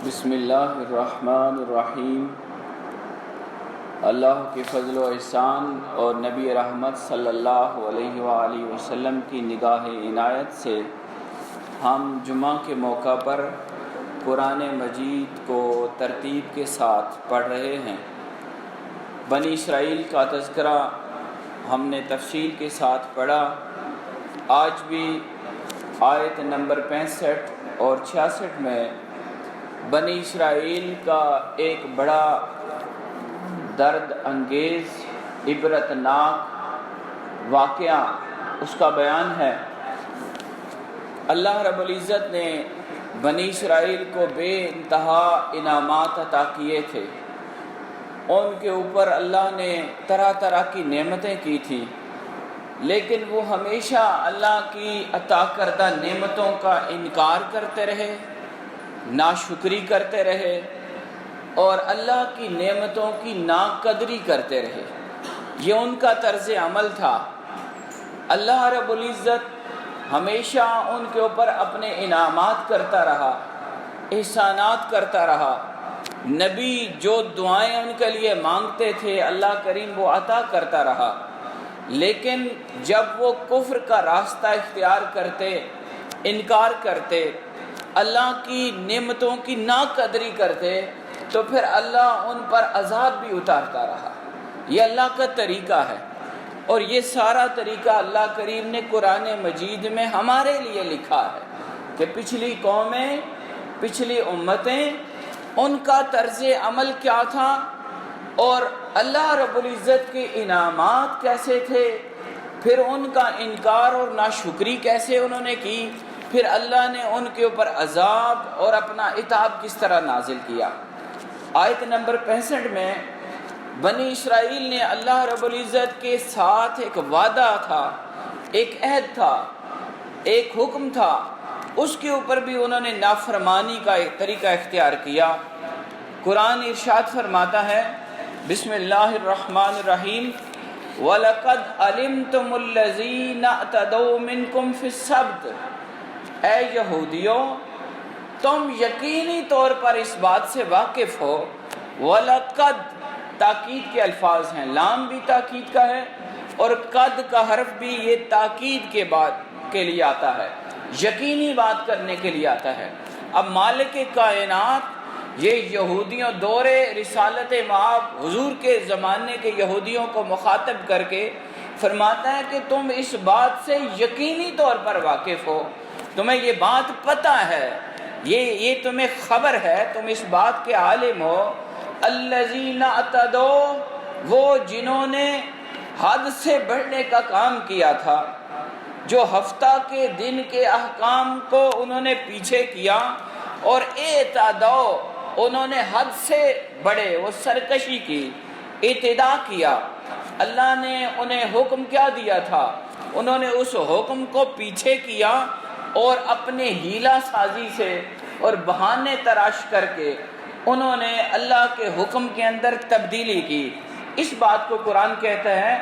بسم اللہ الرحمن الرحیم۔ اللہ کے فضل و احسان اور نبی رحمت صلی اللہ علیہ وآلہ وسلم کی نگاہ عنایت سے ہم جمعہ کے موقع پر قرآن مجید کو ترتیب کے ساتھ پڑھ رہے ہیں۔ بنی اسرائیل کا تذکرہ ہم نے تفصیل کے ساتھ پڑھا۔ آج بھی آیت نمبر 65 اور 66 میں بنی اسرائیل کا ایک بڑا درد انگیز عبرتناک واقعہ اس کا بیان ہے۔ اللہ رب العزت نے بنی اسرائیل کو بے انتہا انعامات عطا کیے تھے۔ ان کے اوپر اللہ نے طرح طرح کی نعمتیں کی تھیں، لیکن وہ ہمیشہ اللہ کی عطا کردہ نعمتوں کا انکار کرتے رہے، ناشکری کرتے رہے اور اللہ کی نعمتوں کی ناقدری کرتے رہے۔ یہ ان کا طرز عمل تھا۔ اللہ رب العزت ہمیشہ ان کے اوپر اپنے انعامات کرتا رہا، احسانات کرتا رہا۔ نبی جو دعائیں ان کے لیے مانگتے تھے اللہ کریم وہ عطا کرتا رہا، لیکن جب وہ کفر کا راستہ اختیار کرتے، انکار کرتے، اللہ کی نعمتوں کی ناقدری کرتے، تو پھر اللہ ان پر عذاب بھی اتارتا رہا۔ یہ اللہ کا طریقہ ہے، اور یہ سارا طریقہ اللہ کریم نے قرآن مجید میں ہمارے لیے لکھا ہے کہ پچھلی قومیں، پچھلی امتیں، ان کا طرز عمل کیا تھا اور اللہ رب العزت کے انعامات کیسے تھے، پھر ان کا انکار اور ناشکری کیسے انہوں نے کی، پھر اللہ نے ان کے اوپر عذاب اور اپنا عتاب کس طرح نازل کیا۔ آیت نمبر 65 میں بنی اسرائیل نے اللہ رب العزت کے ساتھ ایک وعدہ تھا، ایک عہد تھا، ایک حکم تھا، اس کے اوپر بھی انہوں نے نافرمانی کا ایک طریقہ اختیار کیا۔ قرآن ارشاد فرماتا ہے، بسم اللہ الرحمن الرحیم، وَلَقَدْ عَلِمْتُمُ الَّذِينَ اعْتَدَوْا مِنْكُمْ فِي السَّبْتِ، اے یہودیوں تم یقینی طور پر اس بات سے واقف ہو۔ وَلَقَدْ تاکید کے الفاظ ہیں، لام بھی تاکید کا ہے اور قد کا حرف بھی یہ تاکید کے بعد کے لیے آتا ہے، یقینی بات کرنے کے لیے آتا ہے۔ اب مالک کائنات یہ یہودیوں دور رسالت مآب حضور کے زمانے کے یہودیوں کو مخاطب کر کے فرماتا ہے کہ تم اس بات سے یقینی طور پر واقف ہو، تمہیں یہ بات پتہ ہے، یہ تمہیں خبر ہے، تم اس بات کے عالم ہو۔ الذین اعتدوا، وہ جنہوں نے حد سے بڑھنے کا کام کیا تھا، جو ہفتہ کے دن کے احکام کو انہوں نے پیچھے کیا، اور اعتدوا انہوں نے حد سے بڑھے، وہ سرکشی کی، اعتداء کیا۔ اللہ نے انہیں حکم کیا دیا تھا، انہوں نے اس حکم کو پیچھے کیا اور اپنے ہیلا سازی سے اور بہانے تراش کر کے انہوں نے اللہ کے حکم کے اندر تبدیلی کی۔ اس بات کو قرآن کہتا ہے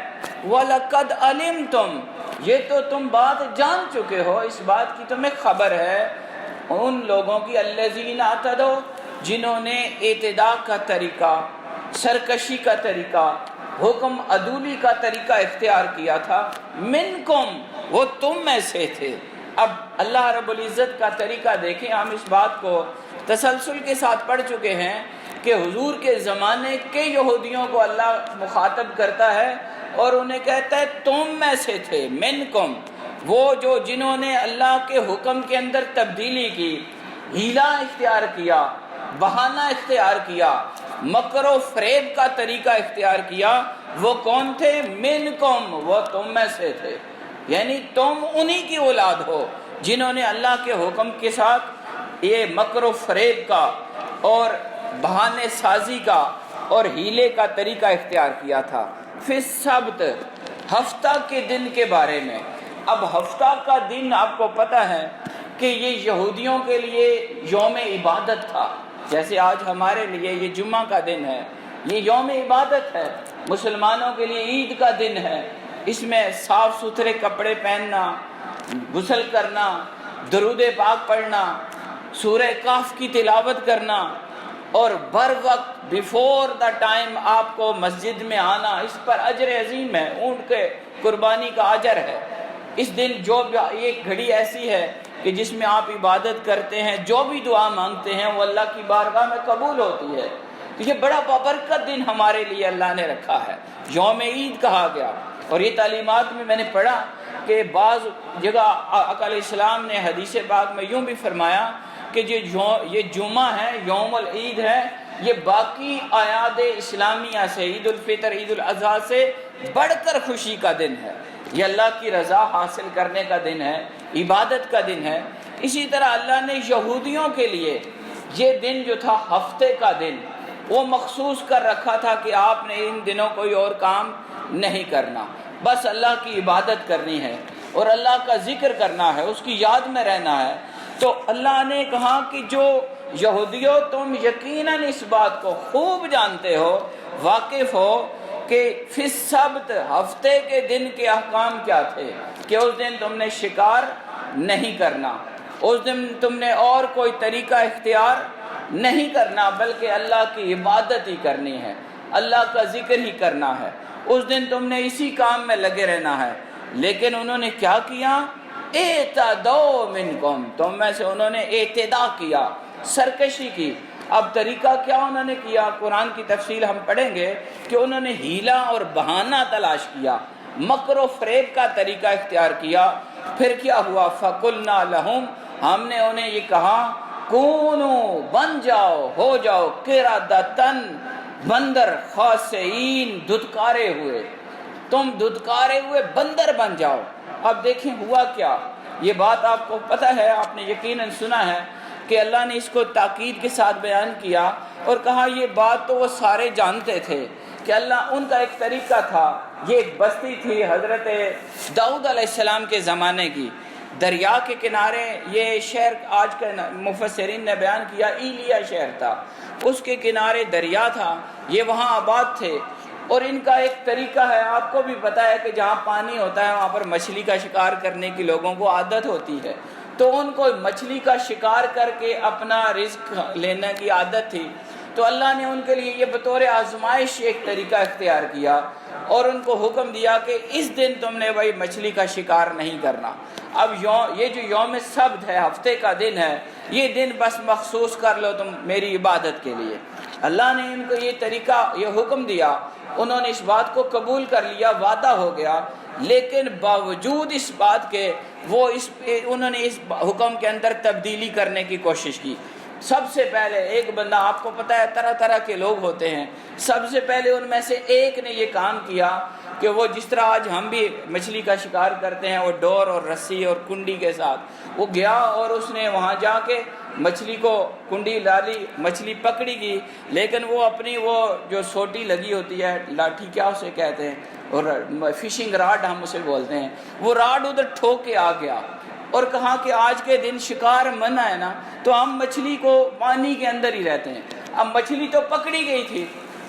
وَلَقَدْ عَلِمْتُمْ، یہ تو تم بات جان چکے ہو، اس بات کی تمہیں خبر ہے، ان لوگوں کی الذین اعتدوا جنہوں نے اعتداء کا طریقہ، سرکشی کا طریقہ، حکم عدولی کا طریقہ اختیار کیا تھا، منکم وہ تم میں سے تھے۔ اب اللہ رب العزت کا طریقہ دیکھیں، ہم اس بات کو تسلسل کے ساتھ پڑھ چکے ہیں کہ حضور کے زمانے کے یہودیوں کو اللہ مخاطب کرتا ہے اور انہیں کہتا ہے تم میں سے تھے، منکم وہ جو جنہوں نے اللہ کے حکم کے اندر تبدیلی کی، ہیلا اختیار کیا، بہانہ اختیار کیا، مکر و فریب کا طریقہ اختیار کیا، وہ کون تھے؟ منکم وہ تم میں سے تھے، یعنی تم انہی کی اولاد ہو جنہوں نے اللہ کے حکم کے ساتھ یہ مکر و فریب کا اور بہانے سازی کا اور ہیلے کا طریقہ اختیار کیا تھا۔ فی السبت، ہفتہ کے دن کے بارے میں۔ اب ہفتہ کا دن آپ کو پتہ ہے کہ یہ یہودیوں کے لیے یوم عبادت تھا، جیسے آج ہمارے لیے یہ جمعہ کا دن ہے، یہ یوم عبادت ہے، مسلمانوں کے لیے عید کا دن ہے۔ اس میں صاف ستھرے کپڑے پہننا، غسل کرنا، درود پاک پڑھنا، سورہ کہف کی تلاوت کرنا اور بر وقت بیفور دا ٹائم آپ کو مسجد میں آنا، اس پر اجر عظیم ہے، اونٹ کے قربانی کا اجر ہے۔ اس دن جو ایک گھڑی ایسی ہے کہ جس میں آپ عبادت کرتے ہیں، جو بھی دعا مانگتے ہیں وہ اللہ کی بارگاہ میں قبول ہوتی ہے۔ تو یہ بڑا بابرکت دن ہمارے لیے اللہ نے رکھا ہے، یوم عید کہا گیا۔ اور یہ تعلیمات میں میں نے پڑھا کہ بعض جگہ آقا علیہ السلام نے حدیث پاک میں یوں بھی فرمایا کہ یہ جمعہ ہے، یوم العید ہے، یہ باقی اعیاد اسلامیہ سے، عید الفطر، عید الاضحیٰ سے بڑھ کر خوشی کا دن ہے۔ یہ اللہ کی رضا حاصل کرنے کا دن ہے، عبادت کا دن ہے۔ اسی طرح اللہ نے یہودیوں کے لیے یہ دن جو تھا ہفتے کا دن، وہ مخصوص کر رکھا تھا کہ آپ نے ان دنوں کوئی اور کام نہیں کرنا، بس اللہ کی عبادت کرنی ہے اور اللہ کا ذکر کرنا ہے، اس کی یاد میں رہنا ہے۔ تو اللہ نے کہا کہ جو یہودیوں تم یقیناً اس بات کو خوب جانتے ہو، واقف ہو کہ فی السبت ہفتے کے دن کے احکام کیا تھے، کہ اس دن تم نے شکار نہیں کرنا، اس دن تم نے اور کوئی طریقہ اختیار نہیں کرنا، بلکہ اللہ کی عبادت ہی کرنی ہے، اللہ کا ذکر ہی کرنا ہے، اس دن تم نے اسی کام میں لگے رہنا ہے۔ لیکن انہوں نے کیا کیا؟ اعتدوا منکم، تم میں سے انہوں نے اعتداء کیا، سرکشی کی۔ اب طریقہ کیا انہوں نے کیا؟ قرآن کی تفصیل ہم پڑھیں گے کہ انہوں نے ہیلا اور بہانہ تلاش کیا، مکر و فریب کا طریقہ اختیار کیا۔ پھر کیا ہوا؟ فَقُلْنَا لَهُمْ، ہم نے انہیں یہ کہا کونو، بن جاؤ، ہو جاؤ، قردۃً، بندر، خاسئین، دھتکارے ہوئے، تم دھتکارے ہوئے بندر بن جاؤ۔ اب دیکھیں ہوا کیا، یہ بات آپ کو پتہ ہے، آپ نے یقیناً سنا ہے کہ اللہ نے اس کو تاکید کے ساتھ بیان کیا اور کہا یہ بات تو وہ سارے جانتے تھے کہ اللہ ان کا ایک طریقہ تھا۔ یہ ایک بستی تھی حضرت داؤد علیہ السلام کے زمانے کی، دریا کے کنارے، یہ شہر آج کے مفسرین نے بیان کیا ایلیا شہر تھا، اس کے کنارے دریا تھا، یہ وہاں آباد تھے۔ اور ان کا ایک طریقہ ہے، آپ کو بھی پتہ ہے کہ جہاں پانی ہوتا ہے وہاں پر مچھلی کا شکار کرنے کی لوگوں کو عادت ہوتی ہے، تو ان کو مچھلی کا شکار کر کے اپنا رزق لینے کی عادت تھی۔ تو اللہ نے ان کے لیے یہ بطور آزمائش ایک طریقہ اختیار کیا اور ان کو حکم دیا کہ اس دن تم نے بھائی مچھلی کا شکار نہیں کرنا۔ اب یہ جو یوم سبت ہے، ہفتے کا دن ہے، یہ دن بس مخصوص کر لو تم میری عبادت کے لیے۔ اللہ نے ان کو یہ طریقہ، یہ حکم دیا، انہوں نے اس بات کو قبول کر لیا، وعدہ ہو گیا، لیکن باوجود اس بات کے انہوں نے اس حکم کے اندر تبدیلی کرنے کی کوشش کی۔ سب سے پہلے ایک بندہ، آپ کو پتہ ہے طرح طرح کے لوگ ہوتے ہیں، سب سے پہلے ان میں سے ایک نے یہ کام کیا کہ وہ جس طرح آج ہم بھی مچھلی کا شکار کرتے ہیں، وہ ڈور اور رسی اور کنڈی کے ساتھ وہ گیا اور اس نے وہاں جا کے مچھلی کو کنڈی ڈالی، مچھلی پکڑی گئی، لیکن وہ اپنی وہ جو سوٹی لگی ہوتی ہے، لاٹھی کیا اسے کہتے ہیں، اور فشنگ راڈ ہم اسے بولتے ہیں، وہ راڈ ادھر ٹھوک کے آ گیا اور کہا کہ آج کے دن شکار منع ہے نا، تو ہم مچھلی کو پانی کے اندر ہی رہتے ہیں۔ اب مچھلی تو پکڑی گئی تھی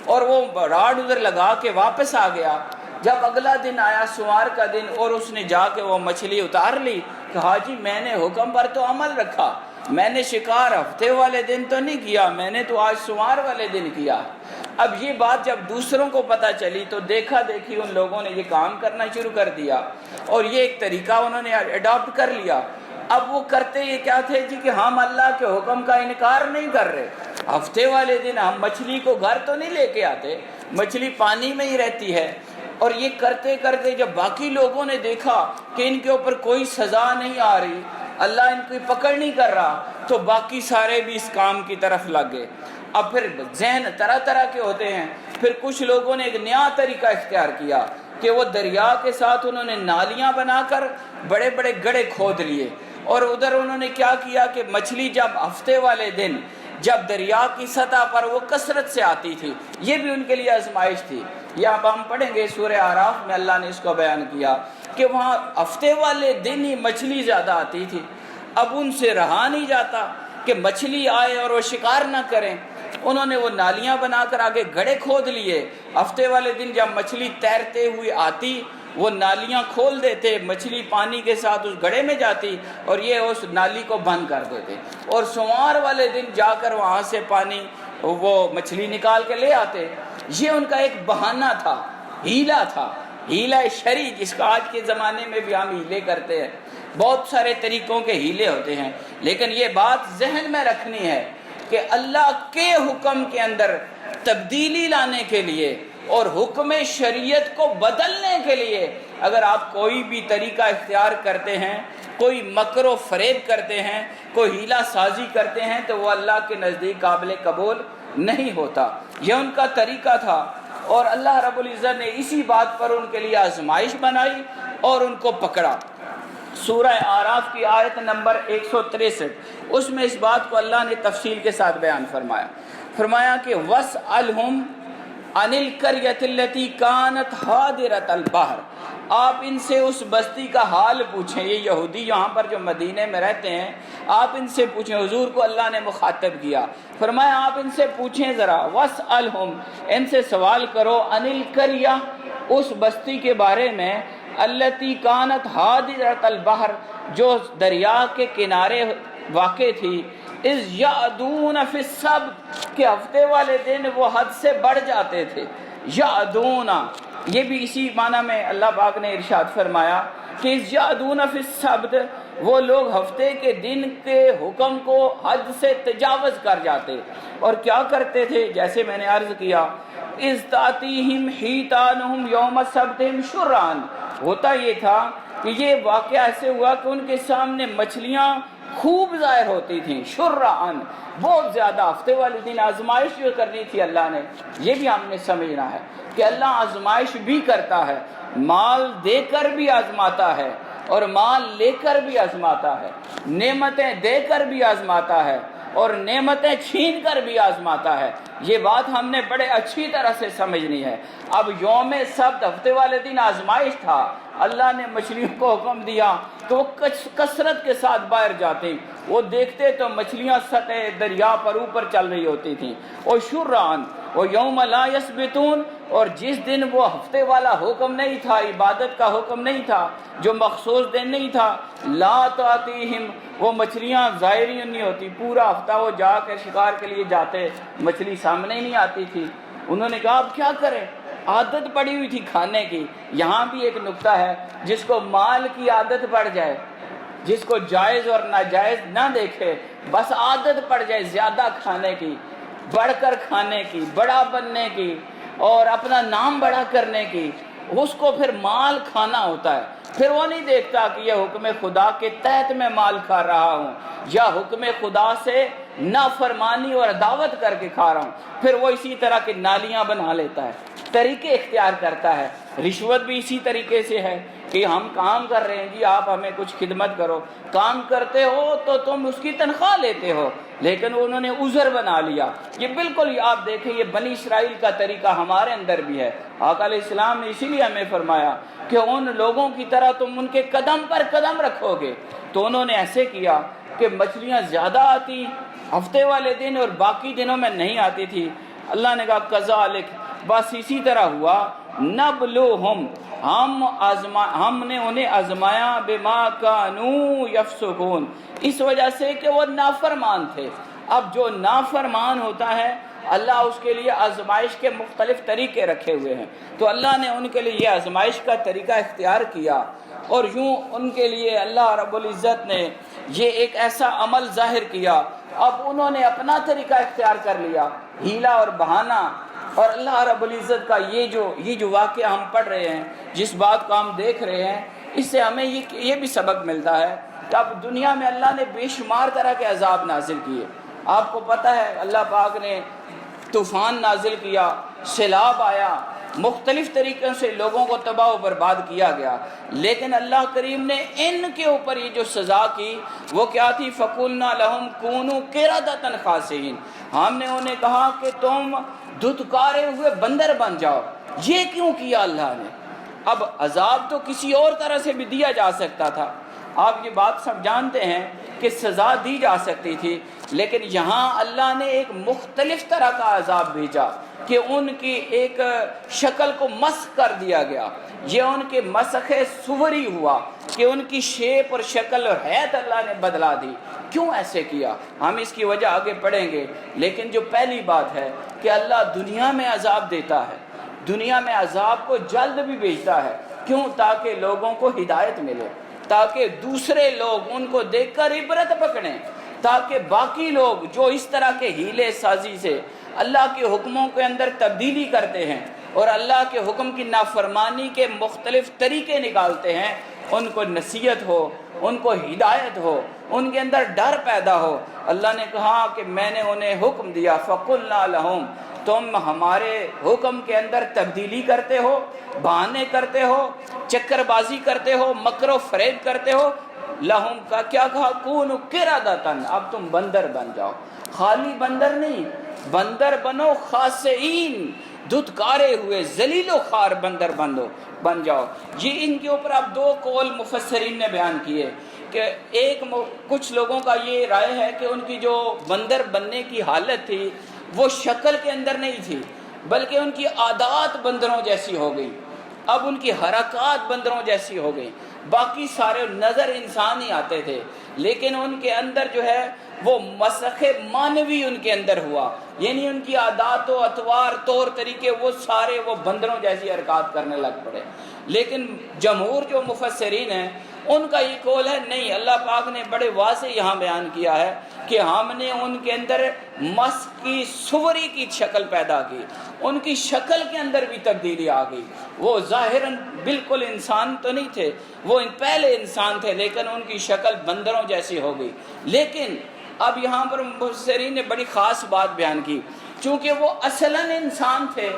اور وہ راڈ ادھر لگا کے واپس آ گیا۔ جب اگلا دن آیا، سوار کا دن، اور اس نے جا کے وہ مچھلی اتار لی، کہا جی میں نے حکم پر تو عمل رکھا، میں نے شکار ہفتے والے دن تو نہیں کیا، میں نے تو آج سوار والے دن کیا۔ اب یہ بات جب دوسروں کو پتہ چلی تو دیکھا دیکھی ان لوگوں نے یہ کام کرنا شروع کر دیا اور یہ ایک طریقہ انہوں نے اڈاپٹ کر لیا۔ اب وہ کرتے یہ کیا تھے جی کہ ہم اللہ کے حکم کا انکار نہیں کر رہے، ہفتے والے دن ہم مچھلی کو گھر تو نہیں لے کے آتے، مچھلی پانی میں ہی رہتی ہے۔ اور یہ کرتے کرتے جب باقی لوگوں نے دیکھا کہ ان کے اوپر کوئی سزا نہیں آ رہی، اللہ ان کی پکڑ نہیں کر رہا، تو باقی سارے بھی اس کام کی طرف لگ گئے۔ اب پھر ذہن طرح طرح کے ہوتے ہیں، پھر کچھ لوگوں نے ایک نیا طریقہ اختیار کیا کہ وہ دریا کے ساتھ انہوں نے نالیاں بنا کر بڑے بڑے گڑھے کھود لیے، اور ادھر انہوں نے کیا کیا کہ مچھلی جب ہفتے والے دن جب دریا کی سطح پر وہ کثرت سے آتی تھی، یہ بھی ان کے لیے آزمائش تھی۔ یہ اب ہم پڑھیں گے سورہ اعراف میں اللہ نے اس کو بیان کیا کہ وہاں ہفتے والے دن ہی مچھلی زیادہ آتی تھی۔ اب ان سے رہا نہیں جاتا کہ مچھلی آئے اور وہ شکار نہ کریں، انہوں نے وہ نالیاں بنا کر آگے گڑھے کھود لیے۔ ہفتے والے دن جب مچھلی تیرتے ہوئے آتی وہ نالیاں کھول دیتے، مچھلی پانی کے ساتھ اس گڑھے میں جاتی اور یہ اس نالی کو بند کر دیتے، اور سوار والے دن جا کر وہاں سے پانی وہ مچھلی نکال کے لے آتے۔ یہ ان کا ایک بہانہ تھا، ہیلا تھا، ہیلہ شرعی، جس کا آج کے زمانے میں بھی ہم ہیلے کرتے ہیں۔ بہت سارے طریقوں کے ہیلے ہوتے ہیں، لیکن یہ بات ذہن میں رکھنی ہے کہ اللہ کے حکم کے اندر تبدیلی لانے کے لیے اور حکم شریعت کو بدلنے کے لیے اگر آپ کوئی بھی طریقہ اختیار کرتے ہیں، کوئی مکر و فریب کرتے ہیں، کوئی ہیلہ سازی کرتے ہیں، تو وہ اللہ کے نزدیک قابل قبول نہیں ہوتا۔ یہ ان کا طریقہ تھا، اور اللہ رب العزت نے اسی بات پر ان کے لیے آزمائش بنائی اور ان کو پکڑا۔ سورہ اعراف کی آیت نمبر 163، اس میں اس بات کو اللہ نے تفصیل کے ساتھ بیان فرمایا کہ وَاسْأَلْهُمْ عَنِ الْقَرْيَةِ الَّتِي كَانَتْ حَاضِرَةَ الْبَحْرِ، آپ ان سے اس بستی کا حال پوچھیں۔ یہ یہودی یہاں پر جو مدینے میں رہتے ہیں، آپ ان سے پوچھیں۔ حضور کو اللہ نے مخاطب کیا، فرمایا آپ ان سے پوچھیں ذرا، وَاسْأَلْهُمْ، ان سے سوال کرو، عَنِ الْقَرْيَةِ، اس بستی کے بارے میں، الَّتِي كَانَتْ حَاضِرَةَ الْبَحْرِ، جو دریا کے کنارے واقع تھی، اِذْ يَعْدُونَ فِي السَّبْتِ، کہ ہفتے والے دن وہ حد سے بڑھ جاتے تھے۔ یعدون، یہ بھی اسی معنی میں اللہ پاک نے ارشاد فرمایا کہ اِذْ يَعْدُونَ فِي السَّبْتِ، وہ لوگ ہفتے کے دن کے حکم کو حد سے تجاوز کر جاتے، اور کیا کرتے تھے؟ جیسے میں نے عرض کیا، اِذْ تَأْتِيهِمْ حِیتَانُهُمْ یَوْمَ صَبْتِهِمْ شُرًّا، ہوتا یہ تھا کہ یہ واقعہ ایسے ہوا کہ ان کے سامنے مچھلیاں خوب ظاہر ہوتی تھیں، شرعاً، بہت زیادہ۔ ہفتے والے دن آزمائش جو کرنی تھی اللہ نے، یہ بھی ہم نے سمجھنا ہے کہ اللہ آزمائش بھی کرتا ہے، مال دے کر بھی آزماتا ہے اور مال لے کر بھی آزماتا ہے، نعمتیں دے کر بھی آزماتا ہے اور نعمتیں چھین کر بھی آزماتا ہے۔ یہ بات ہم نے بڑے اچھی طرح سے سمجھنی ہے۔ اب یوم سبت، ہفتے والے دن آزمائش تھا، اللہ نے مچھلیوں کو حکم دیا کہ وہ کثرت کے ساتھ باہر جاتے، وہ دیکھتے تو مچھلیاں سطح دریا پر اوپر چل رہی ہوتی تھیں۔ اور شرعاً، وہ یوم لا یثبتون، اور جس دن وہ ہفتے والا حکم نہیں تھا، عبادت کا حکم نہیں تھا، جو مخصوص دن نہیں تھا، لا تاتیہم، وہ مچھلیاں ظاہر ہی نہیں ہوتی۔ پورا ہفتہ وہ جا کر شکار کے لیے جاتے، مچھلی سامنے ہی نہیں آتی تھی۔ انہوں نے کہا اب کیا کریں، عادت پڑی ہوئی تھی کھانے کی۔ یہاں بھی ایک نکتہ ہے، جس کو مال کی عادت پڑ جائے، جس کو جائز اور ناجائز نہ دیکھے، بس عادت پڑ جائے زیادہ کھانے کی، بڑھ کر کھانے کی، بڑا بننے کی اور اپنا نام بڑا کرنے کی، اس کو پھر مال کھانا ہوتا ہے۔ پھر وہ نہیں دیکھتا کہ یہ حکم خدا کے تحت میں مال کھا رہا ہوں یا حکم خدا سے نافرمانی اور عداوت کر کے کھا رہا ہوں۔ پھر وہ اسی طرح کی نالیاں بنا لیتا ہے، طریقے اختیار کرتا ہے۔ رشوت بھی اسی طریقے سے ہے کہ ہم کام کر رہے ہیں، جی آپ ہمیں کچھ خدمت کرو، کام کرتے ہو تو تم اس کی تنخواہ لیتے ہو، لیکن انہوں نے عذر بنا لیا۔ یہ بالکل آپ دیکھیں، یہ بنی اسرائیل کا طریقہ ہمارے اندر بھی ہے۔ آقا علیہ السلام نے اسی لیے ہمیں فرمایا کہ ان لوگوں کی طرح تم ان کے قدم پر قدم رکھو گے۔ تو انہوں نے ایسے کیا کہ مچھلیاں زیادہ آتی ہفتے والے دن اور باقی دنوں میں نہیں آتی تھی۔ اللہ نے کہا کذالک، بس اسی طرح ہوا، نبلوہم، ہم نے انہیں آزمایا، بما کانوا یفسقون، اس وجہ سے کہ وہ نافرمان تھے۔ اب جو نافرمان ہوتا ہے، اللہ اس کے لیے آزمائش کے مختلف طریقے رکھے ہوئے ہیں، تو اللہ نے ان کے لیے یہ آزمائش کا طریقہ اختیار کیا، اور یوں ان کے لیے اللہ رب العزت نے یہ ایک ایسا عمل ظاہر کیا۔ اب انہوں نے اپنا طریقہ اختیار کر لیا، ہیلا اور بہانہ، اور اللہ رب العزت کا یہ جو واقعہ ہم پڑھ رہے ہیں، جس بات کو ہم دیکھ رہے ہیں، اس سے ہمیں یہ بھی سبق ملتا ہے کہ اب دنیا میں اللہ نے بے شمار طرح کے عذاب نازل کیے۔ آپ کو پتہ ہے اللہ پاک نے طوفان نازل کیا، سیلاب آیا، مختلف طریقوں سے لوگوں کو تباہ و برباد کیا گیا، لیکن اللہ کریم نے ان کے اوپر یہ جو سزا کی وہ کیا تھی؟ فَقُلْنَا لَهُمْ كُونُوا قِرَدَةً خَاسِئِينَ، ہم نے انہیں کہا کہ تم دھتکارے ہوئے بندر بن جاؤ۔ یہ کیوں کیا اللہ نے؟ اب عذاب تو کسی اور طرح سے بھی دیا جا سکتا تھا۔ آپ یہ بات سب جانتے ہیں کہ سزا دی جا سکتی تھی، لیکن یہاں اللہ نے ایک مختلف طرح کا عذاب بھیجا کہ ان کی ایک شکل کو مسخ کر دیا گیا. یہ ان کے مسخ صوری ہوا کہ ان کی شیپ اور شکل اور حیت اللہ نے بدلا دی. کیوں ایسے کیا؟ ہم اس کی وجہ آگے پڑھیں گے. لیکن جو پہلی بات ہے کہ اللہ دنیا میں عذاب دیتا ہے، دنیا میں عذاب کو جلد بھی بھیجتا ہے. کیوں؟ تاکہ لوگوں کو ہدایت ملے، تاکہ دوسرے لوگ ان کو دیکھ کر عبرت پکڑیں، تاکہ باقی لوگ جو اس طرح کے ہیلے سازی سے اللہ کے حکموں کے اندر تبدیلی کرتے ہیں اور اللہ کے حکم کی نافرمانی کے مختلف طریقے نکالتے ہیں، ان کو نصیحت ہو، ان کو ہدایت ہو، ان کے اندر ڈر پیدا ہو. اللہ نے کہا کہ میں نے انہیں حکم دیا فَقُلْنَا لَهُمْ، تم ہمارے حکم کے اندر تبدیلی کرتے ہو، بہانے کرتے ہو، چکر بازی کرتے ہو، مکر و فریب کرتے ہو. لہم کا کیا کہا؟ کونوا قردۃ، اب تم بندر بن جاؤ. خالی بندر نہیں، بندر بنو خاسئین، دھتکارے ہوئے ذلیل و خوار بندر بن جاؤ. یہ ان کے اوپر اب دو قول مفسرین نے بیان کیے کہ ایک کچھ لوگوں کا یہ رائے ہے کہ ان کی جو بندر بننے کی حالت تھی وہ شکل کے اندر نہیں تھی، بلکہ ان کی عادات بندروں جیسی ہو گئی. اب ان کی حرکات بندروں جیسی ہو گئی. باقی سارے نظر انسان ہی آتے تھے، لیکن ان کے اندر جو ہے وہ مسخ مانوی ان کے اندر ہوا، یعنی ان کی عادات و اطوار طور طریقے وہ سارے وہ بندروں جیسی حرکات کرنے لگ پڑے. لیکن جمہور جو مفسرین ہیں ان کا یہ قول ہے نہیں، اللہ پاک نے بڑے واضح یہاں بیان کیا ہے کہ ہم نے ان کے اندر مسخ کی صوری کی شکل پیدا کی، ان کی شکل کے اندر بھی تبدیلی آ گئی. وہ ظاہراً بالکل انسان تو نہیں تھے، وہ پہلے انسان تھے، لیکن ان کی شکل بندروں جیسی ہو گئی. لیکن اب یہاں پر مفسرین نے بڑی خاص بات بیان کی، چونکہ وہ اصلاً انسان تھے،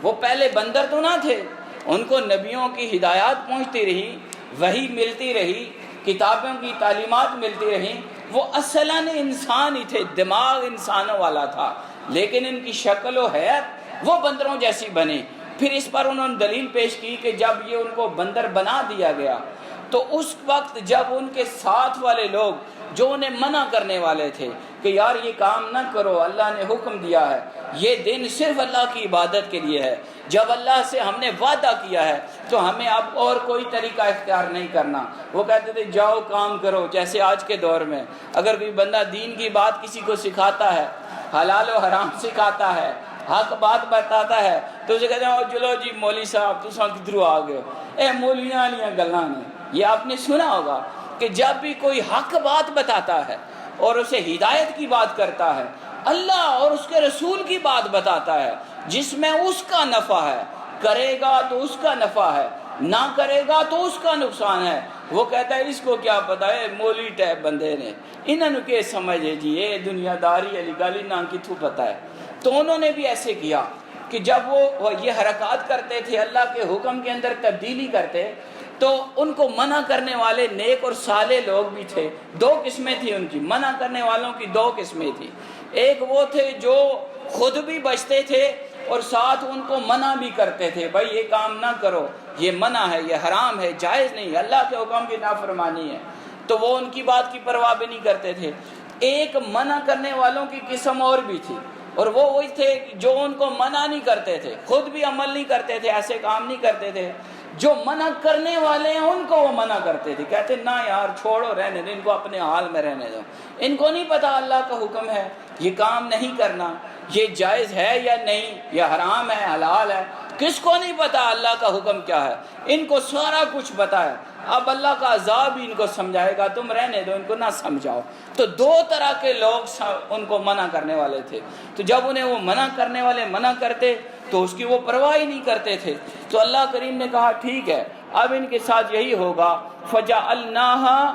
وہ پہلے بندر تو نہ تھے. ان کو نبیوں کی ہدایات پہنچتی رہی، وحی ملتی رہی، کتابوں کی تعلیمات ملتی رہی. وہ اصلاً انسان ہی تھے، دماغ انسانوں والا تھا، لیکن ان کی شکل و حیت وہ بندروں جیسی بنی. پھر اس پر انہوں نے دلیل پیش کی کہ جب یہ ان کو بندر بنا دیا گیا تو اس وقت جب ان کے ساتھ والے لوگ جو انہیں منع کرنے والے تھے کہ یار یہ کام نہ کرو، اللہ نے حکم دیا ہے، یہ دن صرف اللہ کی عبادت کے لیے ہے، جب اللہ سے ہم نے وعدہ کیا ہے تو ہمیں اب اور کوئی طریقہ اختیار نہیں کرنا. وہ کہتے تھے جاؤ کام کرو. جیسے آج کے دور میں اگر کوئی بندہ دین کی بات کسی کو سکھاتا ہے، حلال و حرام سکھاتا ہے، حق بات بتاتا ہے، تو اسے کہتے ہیں چلو جی مولوی صاحب تساں کدھروں آ گئے ہو، اے مولیاں والیاں گلاں نے. یہ آپ نے سنا ہوگا کہ جب بھی کوئی حق بات بتاتا ہے اور اسے ہدایت کی بات کرتا ہے، اللہ اور اس کے رسول کی بات بتاتا ہے جس میں اس کا نفع ہے، کرے گا تو اس کا نفع ہے، نہ کرے گا تو اس کا نقصان ہے. وہ کہتا ہے اس کو کیا پتا ہے، مولوی ٹیپ بندے نے انہوں نے کہ سمجھے جی یہ دنیا داری علی گالی نہ کتھوں پتا ہے. تو انہوں نے بھی ایسے کیا کہ جب وہ یہ حرکات کرتے تھے، اللہ کے حکم کے اندر تبدیلی کرتے، تو ان کو منع کرنے والے نیک اور صالح لوگ بھی تھے. دو قسمیں تھیں ان کی، منع کرنے والوں کی دو قسمیں تھیں. ایک وہ تھے جو خود بھی بچتے تھے اور ساتھ ان کو منع بھی کرتے تھے، بھائی یہ کام نہ کرو، یہ منع ہے، یہ حرام ہے، جائز نہیں، اللہ کے حکم کی نافرمانی ہے. تو وہ ان کی بات کی پرواہ بھی نہیں کرتے تھے. ایک منع کرنے والوں کی قسم اور بھی تھی، اور وہ وہی تھے جو ان کو منع نہیں کرتے تھے، خود بھی عمل نہیں کرتے تھے، ایسے کام نہیں کرتے تھے. جو منع کرنے والے ہیں ان کو وہ منع کرتے تھے، کہتے نہ یار چھوڑو، رہنے دو ان کو، اپنے حال میں رہنے دو. ان کو نہیں پتا اللہ کا حکم ہے، یہ کام نہیں کرنا، یہ جائز ہے یا نہیں، یہ حرام ہے حلال ہے. کس کو نہیں پتا اللہ کا حکم کیا ہے؟ ان کو سارا کچھ پتا ہے. اب اللہ کا عذاب ہی ان کو سمجھائے گا، تم رہنے دو، ان کو نہ سمجھاؤ. تو دو طرح کے لوگ ان کو منع کرنے والے تھے. تو جب انہیں وہ منع کرنے والے منع کرتے تو اس کی وہ پرواہ ہی نہیں کرتے تھے. تو اللہ کریم نے کہا ٹھیک ہے اب ان کے ساتھ یہی ہوگا. فَجَعَلْنَاهَا،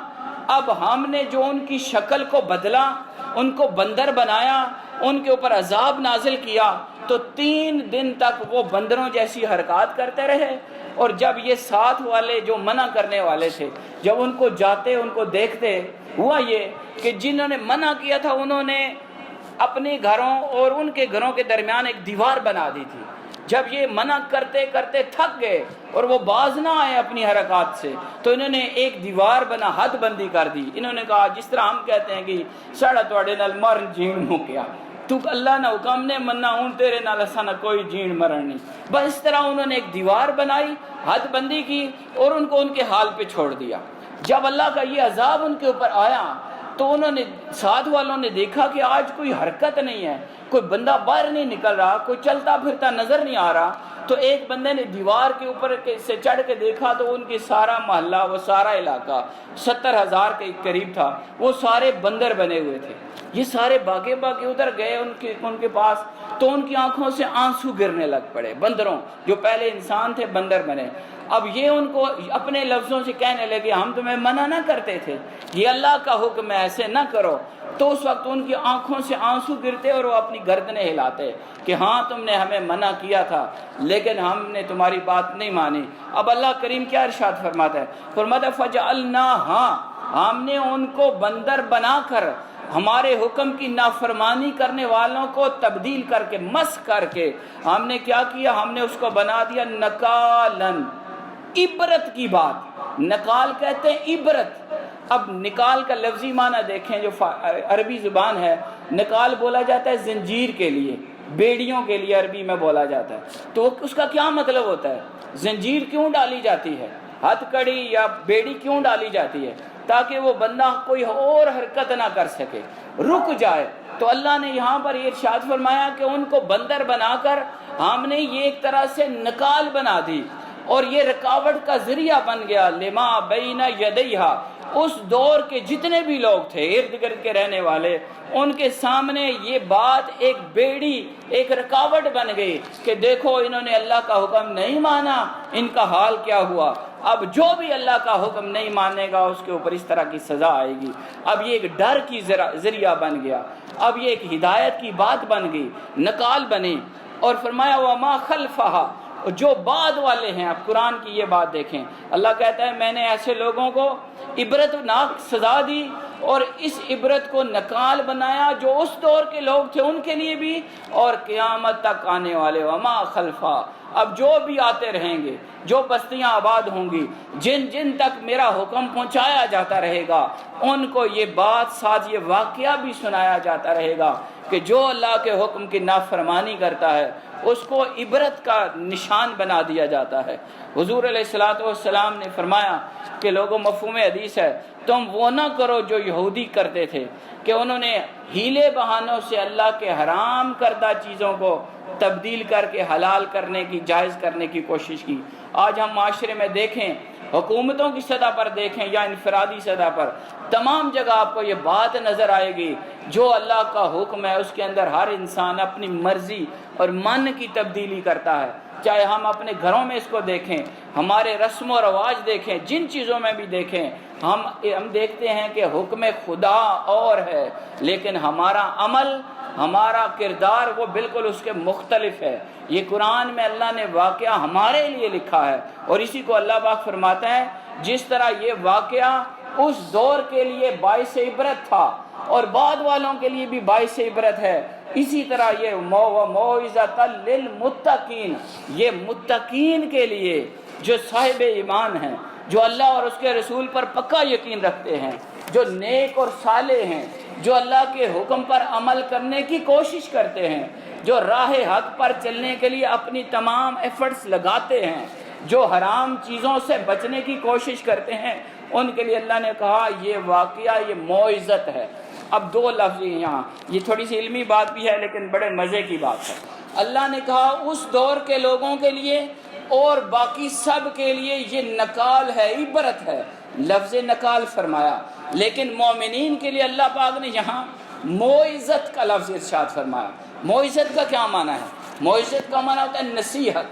اب ہم نے جو ان کی شکل کو بدلا، ان کو بندر بنایا، ان کے اوپر عذاب نازل کیا، تو 3 دن تک وہ بندروں جیسی حرکات کرتے رہے. اور جب یہ ساتھ والے جو منع کرنے والے تھے، جب ان کو جاتے ان کو دیکھتے، ہوا یہ کہ جنہوں نے منع کیا تھا انہوں نے اپنے گھروں اور ان کے گھروں کے درمیان ایک دیوار بنا دی تھی جب یہ منع کرتے کرتے تھک گئے اور وہ باز نہ آئے اپنی حرکات سے تو انہوں نے ایک دیوار بنا حد بندی کر دی. انہوں نے کہا جس طرح ہم کہتے ہیں کہ ساڑا تواڈے نال مرن جین مکیا, تو اللہ نہ حکم نے مننا ہوں تیرے نال اساں نہ کوئی جین مرن نہیں. بس اس طرح انہوں نے ایک دیوار بنائی, حد بندی کی اور ان کو ان کے حال پہ چھوڑ دیا. جب اللہ کا یہ عذاب ان کے اوپر آیا تو انہوں نے ساتھ والوں نے دیکھا کہ آج کوئی حرکت نہیں ہے, کوئی بندہ باہر نہیں نکل رہا, کوئی چلتا پھرتا نظر نہیں آ رہا. تو ایک بندے نے دیوار کے اوپر سے چڑھ کے دیکھا تو ان کی سارا محلہ, وہ سارا علاقہ 70,000 کے قریب تھا, وہ سارے بندر بنے ہوئے تھے. یہ سارے بھاگے بھاگے ادھر گئے ان کے پاس, تو ان کی آنکھوں سے آنسو گرنے لگ پڑے. بندروں جو پہلے انسان تھے بندر بنے. اب یہ ان کو اپنے لفظوں سے کہنے لگے ہم تمہیں منع نہ کرتے تھے, یہ اللہ کا حکم ہے, ایسے نہ کرو. تو اس وقت ان کی آنکھوں سے آنسو گرتے اور وہ اپنی گردنیں ہلاتے کہ ہاں تم نے ہمیں منع کیا تھا لیکن ہم نے تمہاری بات نہیں مانی. اب اللہ کریم کیا ارشاد فرماتا ہے, فرماتا فجعلناہا, ہم نے ان کو بندر بنا کر ہمارے حکم کی نافرمانی کرنے والوں کو تبدیل کر کے, مسخ کر کے ہم نے کیا کیا, ہم نے اس کو بنا دیا نکالن, عبرت کی بات. نکال کہتے ہیں عبرت. اب نکال کا لفظی معنی دیکھیں, جو عربی زبان ہے, نکال بولا جاتا ہے زنجیر کے لیے, بیڑیوں کے لیے عربی میں بولا جاتا ہے. تو اس کا کیا مطلب ہوتا ہے, زنجیر کیوں ڈالی جاتی ہے, ہتھ کڑی یا بیڑی کیوں ڈالی جاتی ہے, تاکہ وہ بندہ کوئی اور حرکت نہ کر سکے, رک جائے. تو اللہ نے یہاں پر یہ ارشاد فرمایا کہ ان کو بندر بنا کر ہم نے یہ ایک طرح سے نکال بنا دی اور یہ رکاوٹ کا ذریعہ بن گیا. لما بین یدیہا, اس دور کے جتنے بھی لوگ تھے ارد گرد کے رہنے والے, ان کے سامنے یہ بات ایک بیڑی, ایک رکاوٹ بن گئی کہ دیکھو انہوں نے اللہ کا حکم نہیں مانا, ان کا حال کیا ہوا. اب جو بھی اللہ کا حکم نہیں مانے گا اس کے اوپر اس طرح کی سزا آئے گی. اب یہ ایک ڈر کی ذریعہ بن گیا, اب یہ ایک ہدایت کی بات بن گئی, نکال بنی. اور فرمایا وما خلفہا, جو بعد والے ہیں. اب قرآن کی یہ بات دیکھیں, اللہ کہتا ہے میں نے ایسے لوگوں کو عبرت ناک سزا دی اور اس عبرت کو نکال بنایا جو اس دور کے لوگ تھے ان کے لیے بھی اور قیامت تک آنے والے. وما خلفا, اب جو بھی آتے رہیں گے, جو بستیاں آباد ہوں گی, جن جن تک میرا حکم پہنچایا جاتا رہے گا ان کو یہ بات ساتھ یہ واقعہ بھی سنایا جاتا رہے گا کہ جو اللہ کے حکم کی نافرمانی کرتا ہے اس کو عبرت کا نشان بنا دیا جاتا ہے. حضور علیہ الصلوۃ والسلام نے فرمایا کہ لوگوں, مفہوم حدیث ہے, تم وہ نہ کرو جو یہودی کرتے تھے کہ انہوں نے ہیلے بہانوں سے اللہ کے حرام کردہ چیزوں کو تبدیل کر کے حلال کرنے کی, جائز کرنے کی کوشش کی. آج ہم معاشرے میں دیکھیں, حکومتوں کی سطح پر دیکھیں یا انفرادی سطح پر, تمام جگہ آپ کو یہ بات نظر آئے گی جو اللہ کا حکم ہے اس کے اندر ہر انسان اپنی مرضی اور من کی تبدیلی کرتا ہے. چاہے ہم اپنے گھروں میں اس کو دیکھیں, ہمارے رسم و رواج دیکھیں, جن چیزوں میں بھی دیکھیں, ہم دیکھتے ہیں کہ حکم خدا اور ہے لیکن ہمارا عمل, ہمارا کردار وہ بالکل اس کے مختلف ہے. یہ قرآن میں اللہ نے واقعہ ہمارے لیے لکھا ہے اور اسی کو اللہ پاک فرماتا ہے جس طرح یہ واقعہ اس دور کے لیے باعث عبرت تھا اور بعد والوں کے لیے بھی باعث عبرت ہے, اسی طرح یہ موعظۃ للمتقین, یہ متقین کے لیے جو صاحب ایمان ہیں, جو اللہ اور اس کے رسول پر پکا یقین رکھتے ہیں, جو نیک اور صالح ہیں, جو اللہ کے حکم پر عمل کرنے کی کوشش کرتے ہیں, جو راہ حق پر چلنے کے لیے اپنی تمام ایفرٹس لگاتے ہیں, جو حرام چیزوں سے بچنے کی کوشش کرتے ہیں, ان کے لیے اللہ نے کہا یہ واقعہ, یہ موعظت ہے. اب دو لفظ یہاں, یہ تھوڑی سی علمی بات بھی ہے لیکن بڑے مزے کی بات ہے. اللہ نے کہا اس دور کے لوگوں کے لیے اور باقی سب کے لیے یہ نکال ہے, عبرت ہے, لفظ نکال فرمایا. لیکن مومنین کے لیے اللہ پاک نے یہاں موعظت کا لفظ ارشاد فرمایا. موعظت کا کیا معنی ہے؟ موعظت کا معنی ہوتا ہے نصیحت.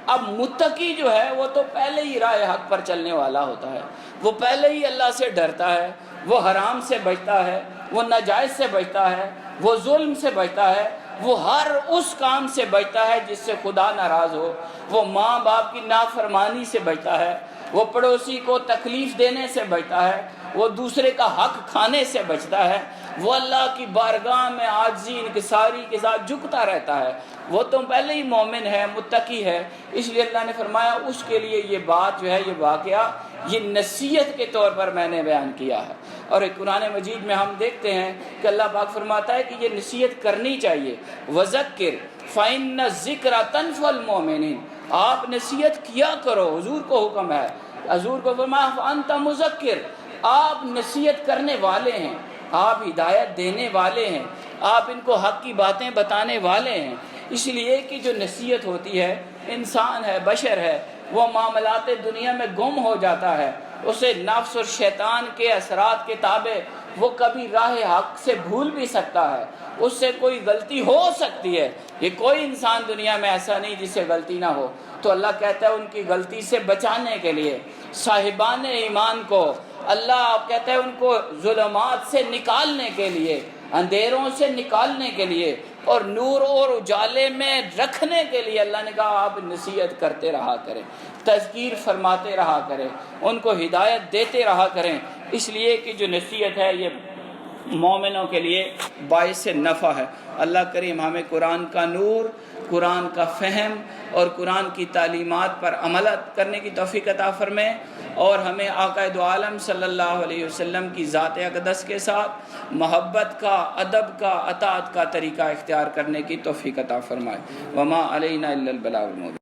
اب متقی جو ہے وہ تو پہلے ہی راہ حق پر چلنے والا ہوتا ہے, وہ پہلے ہی اللہ سے ڈرتا ہے, وہ حرام سے بچتا ہے, وہ ناجائز سے بچتا ہے, وہ ظلم سے بچتا ہے, وہ ہر اس کام سے بچتا ہے جس سے خدا ناراض ہو, وہ ماں باپ کی نافرمانی سے بچتا ہے, وہ پڑوسی کو تکلیف دینے سے بچتا ہے, وہ دوسرے کا حق کھانے سے بچتا ہے، وہ اللہ کی بارگاہ میں عاجزی انکساری کے ساتھ جھکتا رہتا ہے، وہ تو پہلے ہی مومن ہے، متقی ہے۔ اس لیے اللہ نے فرمایا اس کے لیے یہ بات جو ہے، یہ واقعہ، یہ نصیحت کے طور پر میں نے بیان کیا ہے۔ اور ایک قرآن مجید میں ہم دیکھتے ہیں کہ اللہ پاک فرماتا ہے کہ یہ نصیحت کرنی چاہیے، وَذَكِّرْ فَإِنَّ الذِّكْرَ تَنفَعُ الْمُؤْمِنِينَ، آپ نصیحت کیا کرو، حضور کو حکم ہے، حضور کو فرمایا فَأَنْتَ مُذَكِّرْ، آپ نصیحت کرنے والے ہیں، آپ ہدایت دینے والے ہیں، آپ ان کو حق کی باتیں بتانے والے ہیں۔ اس لیے کہ جو نصیحت ہوتی ہے، انسان ہے، بشر ہے، وہ معاملات دنیا میں گم ہو جاتا ہے، اسے نفس اور شیطان کے اثرات کے تابع وہ کبھی راہ حق سے بھول بھی سکتا ہے، اس سے کوئی غلطی ہو سکتی ہے۔ یہ کوئی انسان دنیا میں ایسا نہیں جس سے غلطی نہ ہو، تو اللہ کہتا ہے ان کی غلطی سے بچانے کے لیے صاحبان ایمان کو اللہ کہتا ہے ان کو ظلمات سے نکالنے کے لیے، اندھیروں سے نکالنے کے لیے اور نور اور اجالے میں رکھنے کے لیے اللہ نے کہا آپ نصیحت کرتے رہا کریں، تذکیر فرماتے رہا کریں، ان کو ہدایت دیتے رہا کریں۔ اس لیے کہ جو نصیحت ہے یہ مومنوں کے لیے باعث نفع ہے۔ اللہ کریم ہمیں قرآن کا نور، قرآن کا فہم اور قرآن کی تعلیمات پر عمل کرنے کی توفیق عطا فرمائے، اور ہمیں آقا دو عالم صلی اللہ علیہ وسلم کی ذات اقدس کے ساتھ محبت کا، ادب کا، اطاعت کا طریقہ اختیار کرنے کی توفیق عطا فرمائے۔ وما علینا الا البلاغ المبین۔